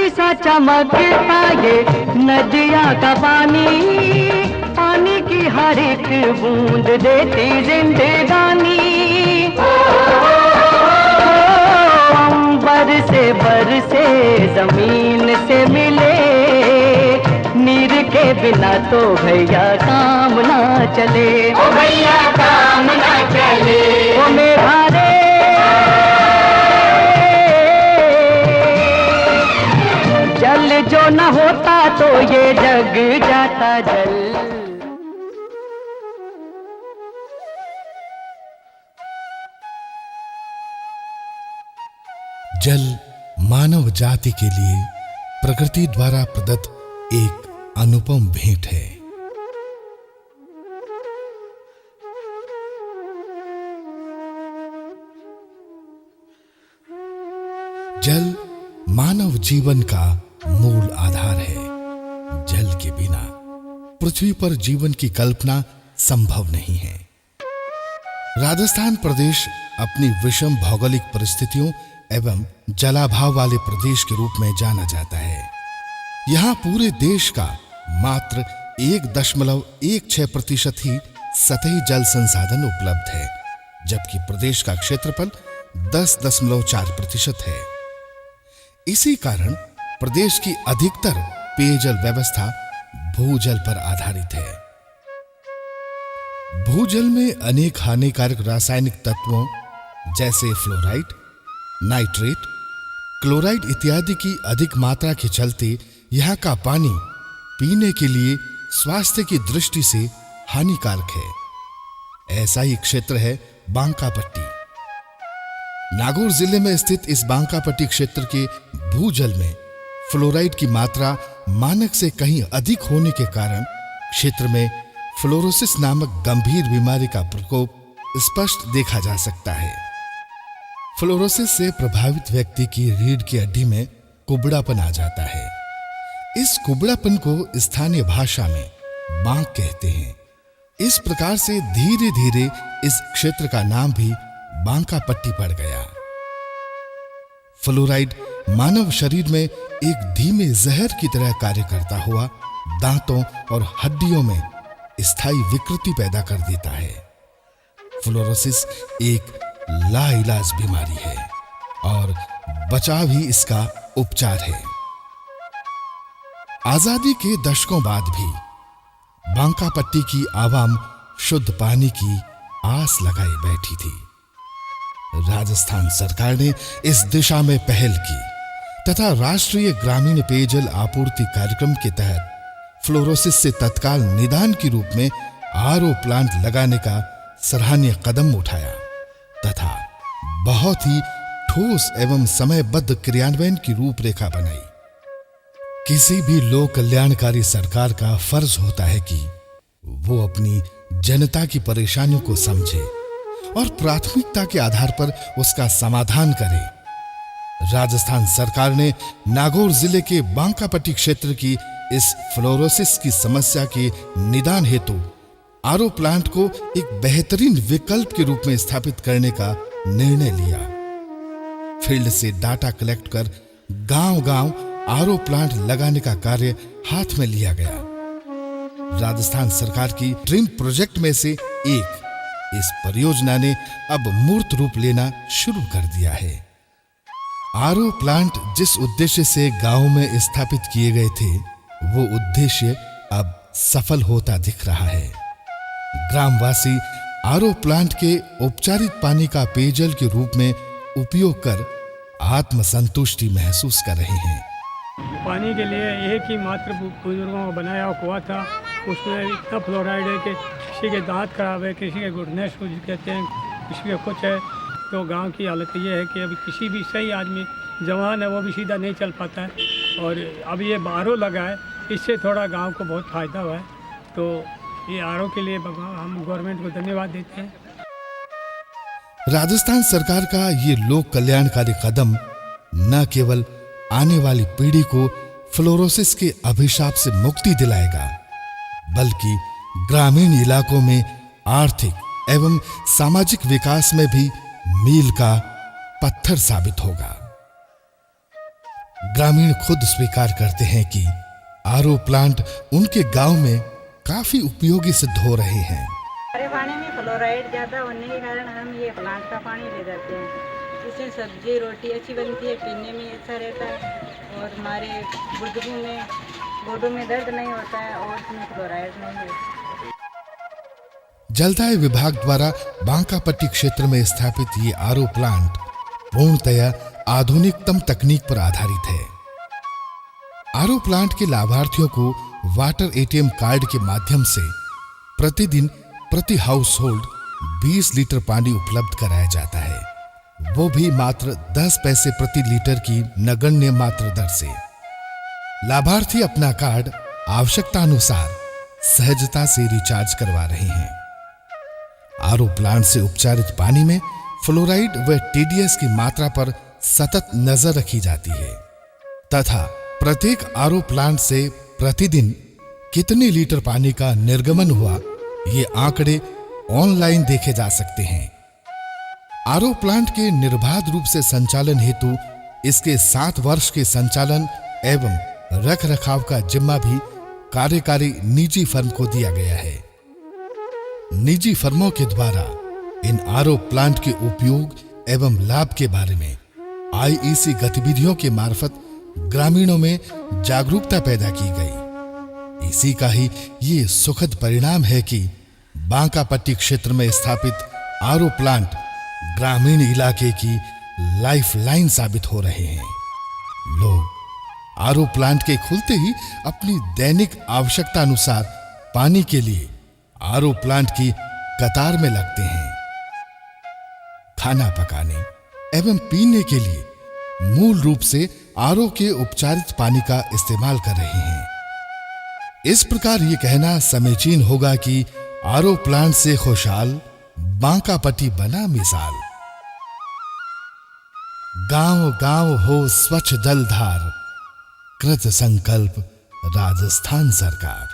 चांदी सा चमकता ये नदिया का पानी, पानी की हर एक बूंद देती जिंदगानी। अंबर से बरसे जमीन से मिले, नीर के बिना तो भैया काम ना चले। ओ भैया काम ना चले। ओ मेघा रे जल जो न होता तो ये जग जाता जल। जल मानव जाति के लिए प्रकृति द्वारा प्रदत्त एक अनुपम भेंट है। जल मानव जीवन का मूल आधार है। जल के बिना पृथ्वी पर जीवन की कल्पना संभव नहीं है। राजस्थान प्रदेश अपनी विषम भौगोलिक परिस्थितियों एवं जलाभाव वाले प्रदेश के रूप में जाना जाता है। यहाँ पूरे देश का मात्र 1.16% ही सतही जल संसाधन उपलब्ध है, जबकि प्रदेश का क्षेत्रफल 10.4% है। इसी कारण प्रदेश की अधिकतर पेयजल व्यवस्था भूजल पर आधारित है। भूजल में अनेक हानिकारक रासायनिक तत्वों जैसे फ्लोराइड, नाइट्रेट, क्लोराइड इत्यादि की अधिक मात्रा के चलते यहाँ का पानी पीने के लिए स्वास्थ्य की दृष्टि से हानिकारक है। ऐसा ही क्षेत्र है बांकापट्टी। नागौर जिले में स्थित इस बांकापट्टी क्षेत्र के भूजल में फ्लोराइड की मात्रा मानक से कहीं अधिक होने के कारण क्षेत्र में फ्लोरोसिस नामक गंभीर बीमारी का प्रकोप स्पष्ट देखा जा सकता है। फ्लोरोसिस से प्रभावित व्यक्ति की रीढ़ की हड्डी में कुबड़ापन आ जाता है। इस कुबड़ापन को स्थानीय भाषा में बांक कहते हैं। इस प्रकार से धीरे धीरे इस क्षेत्र का नाम भी बांकापट्टी पड़ गया। फ्लोराइड मानव शरीर में एक धीमे जहर की तरह कार्य करता हुआ दांतों और हड्डियों में स्थायी विकृति पैदा कर देता है। फ्लोरोसिस एक लाइलाज बीमारी है और बचाव ही इसका उपचार है। आजादी के दशकों बाद भी बांकापट्टी की आवाम शुद्ध पानी की आस लगाए बैठी थी। राजस्थान सरकार ने इस दिशा में पहल की तथा राष्ट्रीय ग्रामीण पेयजल आपूर्ति कार्यक्रम के तहत फ्लोरोसिस से तत्काल निदान के रूप में आरओ प्लांट लगाने का सराहनीय कदम उठाया तथा बहुत ही ठोस एवं समयबद्ध क्रियान्वयन की रूपरेखा बनाई। किसी भी लोक कल्याणकारी सरकार का फर्ज होता है कि वो अपनी जनता की परेशानियों को समझे और प्राथमिकता के आधार पर उसका समाधान करे। राजस्थान सरकार ने नागौर जिले के बांकापट्टी क्षेत्र की इस फ्लोरोसिस की समस्या के निदान हेतु आरओ प्लांट को एक बेहतरीन विकल्प के रूप में स्थापित करने का निर्णय लिया। फील्ड से डाटा कलेक्ट कर गांव-गांव आरओ प्लांट लगाने का कार्य हाथ में लिया गया। राजस्थान सरकार की ड्रीम प्रोजेक्ट में से एक इस परियोजना ने अब मूर्त रूप लेना शुरू कर दिया है। आरओ प्लांट जिस उद्देश्य से गांव में स्थापित किए गए थे, वो उद्देश्य अब सफल होता दिख रहा है। ग्रामवासी आरओ प्लांट के औपचारिक पानी का पेयजल के रूप में उपयोग कर आत्मसंतुष्टि महसूस कर रहे हैं। पानी के लिए एक ही मात्र बुजुर्गों को बनाया हुआ कुआं था। उसमें इतना फ्लोराइड है कि किसी के दांत खराब है, किसी के घुटने सूज कहते हैं, किसी के कुछ है। तो गांव की हालत ये है कि अभी किसी भी सही आदमी जवान है वो भी सीधा नहीं चल पाता है। और अब ये आरओ लगा है, इससे थोड़ा गांव को बहुत फ़ायदा हुआ है। तो ये आरओ के लिए हम गवर्नमेंट को धन्यवाद देते हैं। राजस्थान सरकार का ये लोक कल्याणकारी कदम न केवल आने वाली पीढ़ी को फ्लोरोसिस के अभिशाप से मुक्ति दिलाएगा, बल्कि ग्रामीण इलाकों में आर्थिक एवं सामाजिक विकास में भी मील का पत्थर साबित होगा। ग्रामीण खुद स्वीकार करते हैं कि आरओ प्लांट उनके गांव में काफी उपयोगी सिद्ध हो रहे हैं। हमारे पानी में फ्लोराइड ज़्यादा होने के कारण हम ये प्लांट का पानी ले जाते हैं। इससे सब्जी रोटी अच्छी बनती है, पीने में अच्छा रहता है और हमारे बुजुर्गों में गोडों में दर्द नहीं होता है और इसमें फ्लोराइड नहीं है। जलदाय विभाग द्वारा बांकापट्टी क्षेत्र में स्थापित ये आरओ प्लांट पूर्णतया आधुनिकतम तकनीक पर आधारित है। आरओ प्लांट के लाभार्थियों को वाटर एटीएम कार्ड के माध्यम से प्रतिदिन प्रति हाउस होल्ड 20 लीटर पानी उपलब्ध कराया जाता है, वो भी मात्र 10 पैसे प्रति लीटर की नगण्य मात्र दर से। लाभार्थी अपना कार्ड आवश्यकता अनुसार सहजता से रिचार्ज करवा रहे हैं। आरओ प्लांट से उपचारित पानी में फ्लोराइड व टीडीएस की मात्रा पर सतत नजर रखी जाती है तथा प्रत्येक आरओ प्लांट से प्रतिदिन कितने लीटर पानी का निर्गमन हुआ ये आंकड़े ऑनलाइन देखे जा सकते हैं। आरओ प्लांट के निर्बाध रूप से संचालन हेतु इसके 7 वर्ष के संचालन एवं रख रखाव का जिम्मा भी कार्यकारी निजी फर्म को दिया गया है। निजी फर्मों के द्वारा इन आरओ प्लांट के उपयोग एवं लाभ के बारे में आईईसी गतिविधियों के मार्फत ग्रामीणों में जागरूकता पैदा की गई। इसी का ही ये सुखद परिणाम है कि बांकापट्टी क्षेत्र में स्थापित आरओ प्लांट ग्रामीण इलाके की लाइफलाइन साबित हो रहे हैं। लोग आरओ प्लांट के खुलते ही अपनी दैनिक आवश्यकता अनुसार पानी के लिए आरओ प्लांट की कतार में लगते हैं। खाना पकाने एवं पीने के लिए मूल रूप से आरओ के उपचारित पानी का इस्तेमाल कर रहे हैं। इस प्रकार ये कहना समीचीन होगा कि आरओ प्लांट से खुशहाल बांकापट्टी बना मिसाल। गांव गांव हो स्वच्छ जलधार, कृत संकल्प राजस्थान सरकार।